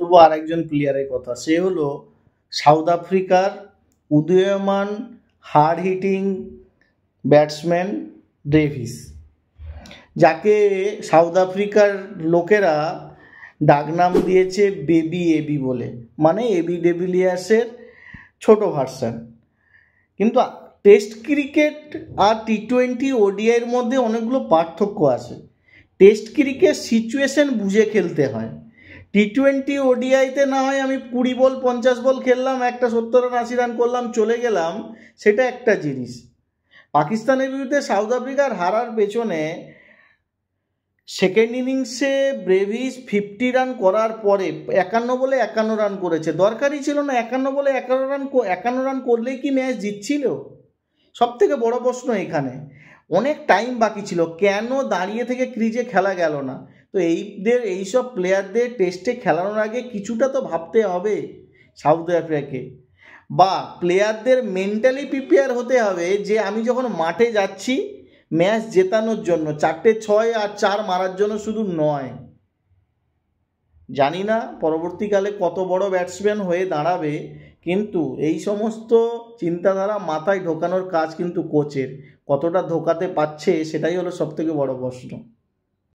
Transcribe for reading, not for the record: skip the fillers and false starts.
বলবো আরেকজন প্লেয়ারের কথা, সে হলো সাউথ আফ্রিকার উদীয়মান হার্ড হিটিং ব্যাটসম্যান ডেভিস, যাকে সাউথ আফ্রিকার লোকেরা ডাকনাম দিয়েছে বেবি এবি বলে, মানে এবি ডেভিলিয়ার্সের ছোট ভার্সন। কিন্তু টেস্ট ক্রিকেট আর টি-20 ওডিআইয়ের মধ্যে অনেকগুলো পার্থক্য আছে। টেস্ট ক্রিকেট সিচুয়েশন বুঝে খেলতে হয়, টি-20 ওডিআইতে না হয় আমি 20 বল 50 বল খেললাম, একটা 70 রান 80 রান করলাম চলে গেলাম, সেটা একটা জিনিস। পাকিস্তানের বিরুদ্ধে সাউথ আফ্রিকার হারার পেছনে সেকেন্ড ইনিংসে ব্রেভিস 50 রান করার পরে 51 বলে 51 রান করেছে, দরকারই ছিল না 51 বলে 51 রান করলেই কি ম্যাচ জিতছিল? সব থেকে বড় প্রশ্ন এখানে, অনেক টাইম বাকি ছিল, কেন দাঁড়িয়ে থেকে ক্রিজে খেলা গেল না? তো এইসব প্লেয়ারদের টেস্টে খেলানোর আগে কিছুটা তো ভাবতে হবে সাউথ আফ্রিকাকে, বা প্লেয়ারদের মেন্টালি প্রিপেয়ার হতে হবে যে আমি যখন মাঠে যাচ্ছি ম্যাচ জেতানোর জন্য, 4টে 6 আর 4 মারার জন্য শুধু নয়। জানি না পরবর্তীকালে কত বড় ব্যাটসম্যান হয়ে দাঁড়াবে, কিন্তু এই সমস্ত চিন্তাধারা মাথায় ঢোকানোর কাজ কিন্তু কোচের, কতটা ঢোকাতে পারছে সেটাই হলো সবথেকে বড় প্রশ্ন।